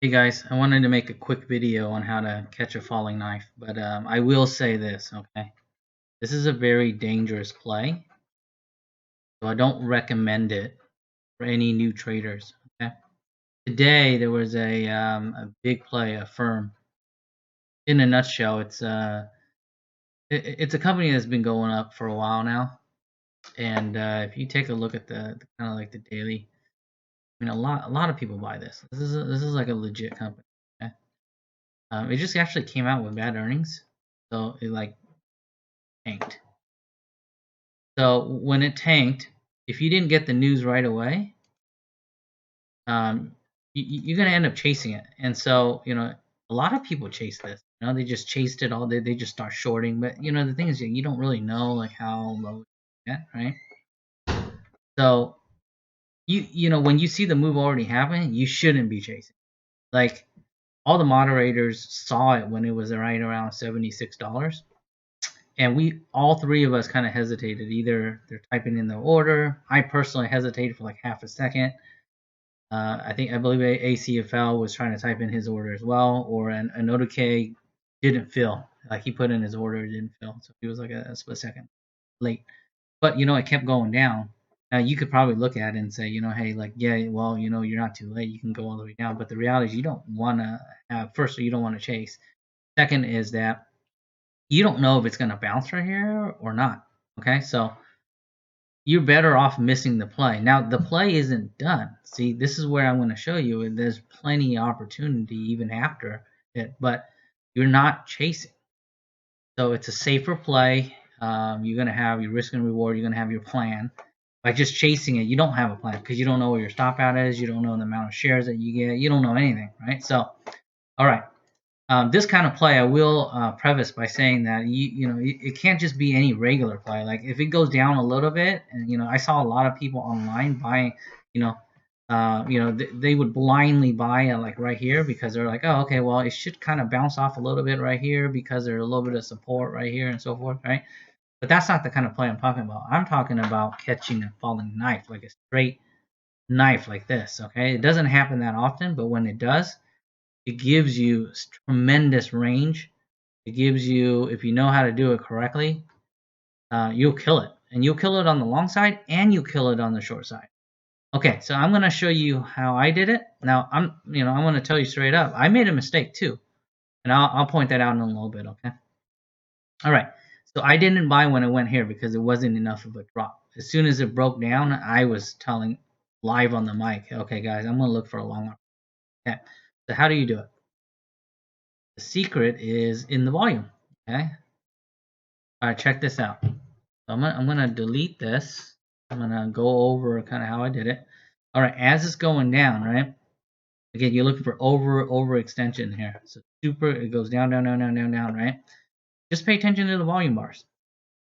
Hey guys, I wanted to make a quick video on how to catch a falling knife, but I will say this, okay? This is a very dangerous play, so I don't recommend it for any new traders, okay? Today there was a big play, a firm. In a nutshell, it's a company that's been going up for a while now, and if you take a look at the kind of like the daily, I mean a lot of people buy this. This is like a legit company. Okay? It just actually came out with bad earnings, so it like tanked. So when it tanked, if you didn't get the news right away, um, you're gonna end up chasing it. And so a lot of people chase this. They just chased it all. They just start shorting. But the thing is, you don't really know like how low it get, right? So when you see the move already happen, you shouldn't be chasing. Like all the moderators saw it when it was right around $76. And we all three of us kind of hesitated. Either they're typing in the order. I personally hesitated for like half a second. I believe ACFL was trying to type in his order as well, or an Onoke didn't fill. Like he put in his order, it didn't fill, so he was like a split second late. But it kept going down. Now you could probably look at it and say, hey, like yeah, well, you're not too late. You can go all the way down. But the reality is, you don't want to have. First, you don't want to chase. Second is that you don't know if it's going to bounce right here or not. Okay, so you're better off missing the play. Now the play isn't done. See, this is where I'm going to show you. There's plenty of opportunity even after it, but you're not chasing. So it's a safer play. You're going to have your risk and reward. You're going to have your plan. By just chasing it, you don't have a plan because you don't know where your stop out is. You don't know the amount of shares that you get. You don't know anything, right? So, all right. This kind of play, I will preface by saying that it can't just be any regular play. Like if it goes down a little bit, and I saw a lot of people online buying, they would blindly buy it like right here because they're like, oh, okay, well, it should kind of bounce off a little bit right here because there's a little bit of support right here and so forth, right? But that's not the kind of play I'm talking about. I'm talking about catching a falling knife, like a straight knife like this. Okay, it doesn't happen that often, but when it does, it gives you tremendous range. It gives you, if you know how to do it correctly, you'll kill it. And you'll kill it on the long side and you'll kill it on the short side. Okay, so I'm going to show you how I did it. Now, I'm going to tell you straight up, I made a mistake too. And I'll point that out in a little bit, okay? All right, so I didn't buy when it went here because it wasn't enough of a drop. As soon as it broke down, I was telling live on the mic, okay, guys, I'm going to look for a long arm. Okay, so how do you do it? The secret is in the volume. Okay. All right, check this out. So I'm gonna delete this. I'm gonna go over kind of how I did it. All right, as it's going down, right? Again, you're looking for overextension here. So super, it goes down, down, down, down, down, down, right? Just pay attention to the volume bars.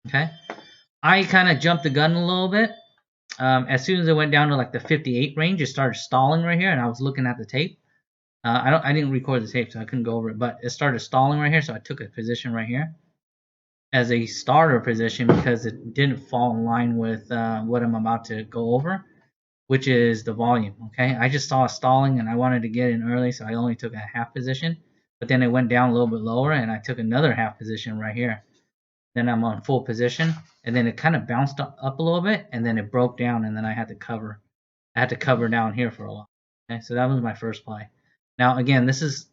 Okay. I kind of jumped the gun a little bit. As soon as it went down to like the 58 range, it started stalling right here, and I was looking at the tape. I didn't record the tape, so I couldn't go over it, but it started stalling right here, so I took a position right here as a starter position because it didn't fall in line with what I'm about to go over, which is the volume. Okay, I just saw a stalling and I wanted to get in early, so I only took a half position, but then it went down a little bit lower and I took another half position right here. Then I'm on full position, and then it kind of bounced up a little bit, and then it broke down, and then I had to cover. I had to cover down here for a while. Okay, so that was my first play. Now again, that's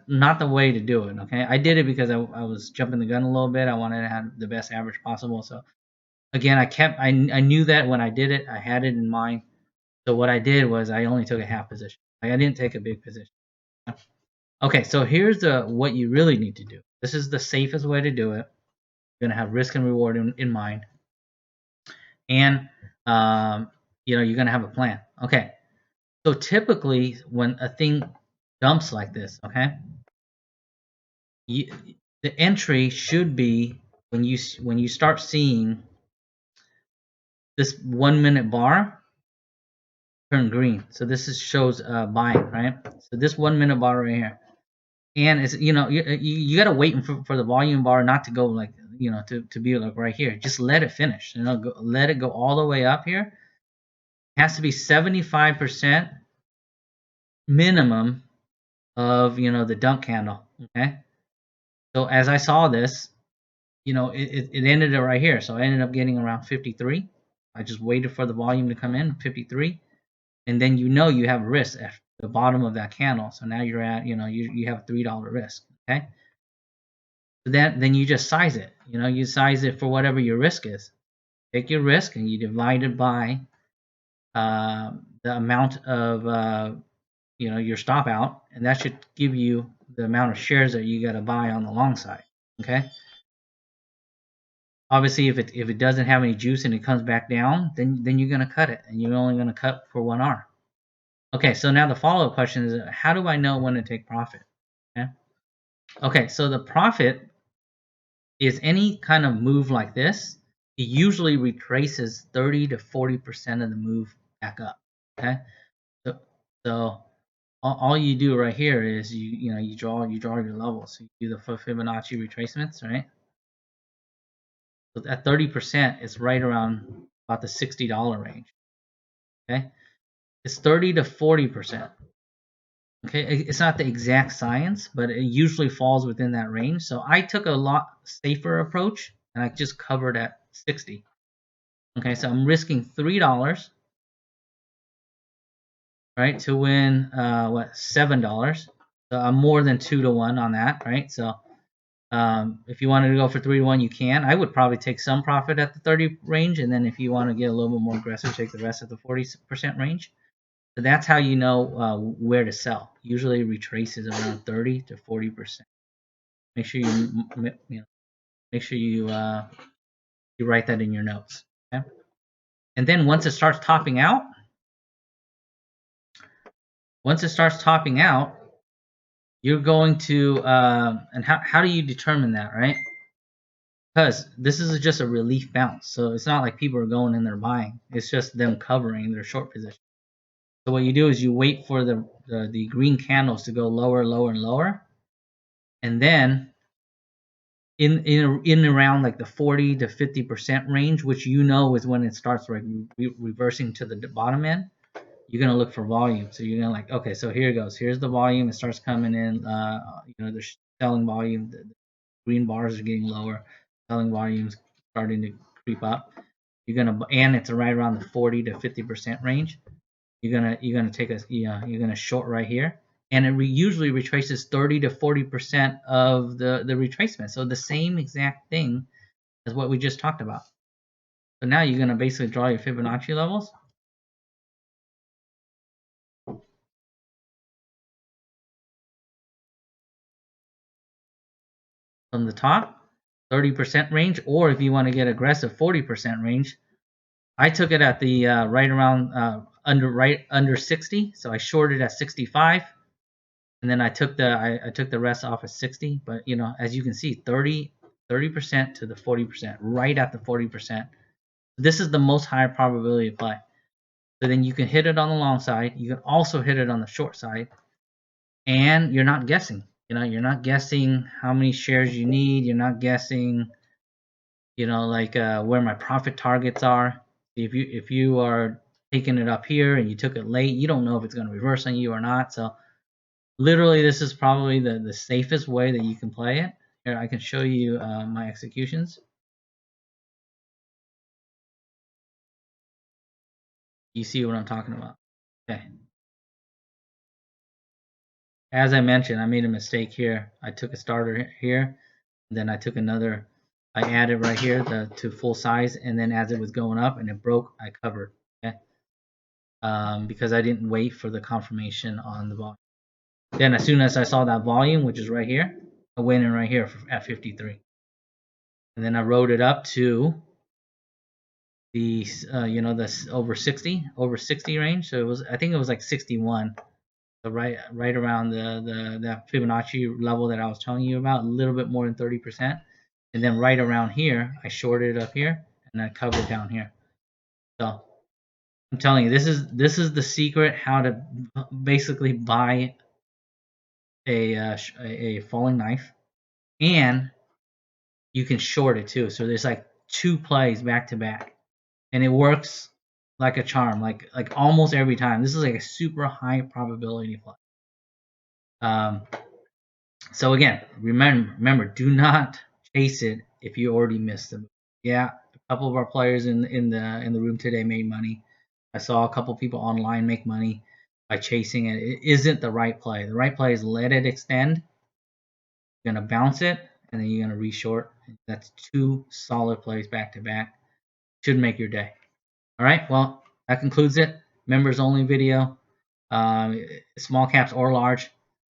not the way to do it. Okay, I did it because I was jumping the gun a little bit. I wanted to have the best average possible. So again, I knew that when I did it, I had it in mind. So what I did was I only took a half position. Like I didn't take a big position. Okay, so here's what you really need to do. This is the safest way to do it. You're gonna have risk and reward in mind, and you're gonna have a plan. Okay, so typically when a thing dumps like this, okay, the entry should be when you start seeing this 1 minute bar turn green. So this shows buying, right? So this 1 minute bar right here, and it's you gotta wait for the volume bar not to go like to be like right here. Just let it finish. Let it go all the way up here. It has to be 75% minimum of, you know, the dump candle. Okay, so as I saw this, you know, it ended it right here. So I ended up getting around 53. I just waited for the volume to come in, 53, and then you know you have risk at the bottom of that candle. So now you're at, you know, you have $3 risk. Okay, so then you just size it. You know, you size it for whatever your risk is. Take your risk and you divide it by the amount of you know, your stop out, and that should give you the amount of shares that you got to buy on the long side. Okay. Obviously, if it doesn't have any juice and it comes back down, then you're gonna cut it, and you're only gonna cut for 1 hour. Okay. So now the follow up question is, how do I know when to take profit? Okay. Okay. So the profit is any kind of move like this. It usually retraces 30 to 40% of the move back up. Okay. So so all you do right here is you know you draw your levels. So you do the Fibonacci retracements, right? So at 30%, it's right around about the $60 range. Okay, it's 30 to 40%. Okay, it's not the exact science, but it usually falls within that range. So I took a lot safer approach, and I just covered at 60. Okay, so I'm risking $3, right, to win what, $7. So I'm more than 2 to 1 on that, right? So if you wanted to go for 3 to 1, you can. I would probably take some profit at the 30 range, and then if you want to get a little bit more aggressive, take the rest at the 40% range. So that's how you know where to sell. Usually retraces around 30 to 40%. Make sure you make sure you write that in your notes. Okay? And then once it starts topping out, you're going to and how do you determine that, right? Because this is just a relief bounce, so it's not like people are going in there buying. It's just them covering their short position. So what you do is you wait for the green candles to go lower, lower, and lower, and then in around like the 40 to 50% range, which you know is when it starts like reversing to the bottom end, you're gonna look for volume. So you're gonna like, okay, so here it goes. Here's the volume. It starts coming in. You know, the selling volume. The green bars are getting lower. Selling volumes starting to creep up. You're gonna, and it's right around the 40 to 50% range. You're gonna take a, you're gonna short right here, and it usually retraces 30 to 40% of the retracement. So the same exact thing as what we just talked about. So now you're gonna basically draw your Fibonacci levels. From the top, 30% range, or if you want to get aggressive, 40% range. I took it at the right around right under 60, so I shorted at 65, and then I took the rest off at 60. But you know, as you can see, 30% to the 40%, right at the 40%. This is the most high probability play. So then you can hit it on the long side. You can also hit it on the short side, and you're not guessing. You know, you're not guessing how many shares you need. You're not guessing, you know, like where my profit targets are. If you are taking it up here and you took it late, you don't know if it's going to reverse on you or not. So literally, this is probably the safest way that you can play it. Here, I can show you my executions. You see what I'm talking about. Okay. As I mentioned, I made a mistake here. I took a starter here, then I took another. I added right here to full size, and then as it was going up and it broke, I covered. Okay. Because I didn't wait for the confirmation on the volume. Then as soon as I saw that volume, which is right here, I went in right here at 53, and then I rode it up to the you know, this over 60 range. So it was, I think it was like 61. So right around the that Fibonacci level that I was telling you about, a little bit more than 30%, and then right around here, I shorted it up here and I covered down here. So I'm telling you, this is the secret how to basically buy a falling knife, and you can short it too. So there's like two plays back to back, and it works like a charm, like almost every time. This is like a super high probability play. So again, remember, do not chase it if you already missed the move. Yeah, a couple of our players in the room today made money. I saw a couple people online make money by chasing it. It isn't the right play. The right play is let it extend. You're gonna bounce it, and then you're gonna reshort. That's two solid plays back to back. Should make your day. All right. Well, that concludes it. Members only video. Small caps or large,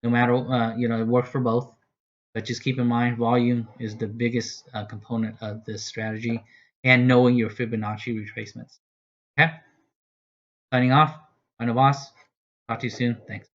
no matter it works for both. But just keep in mind, volume is the biggest component of this strategy, and knowing your Fibonacci retracements. Okay. Signing off. I'm the boss. Talk to you soon. Thanks.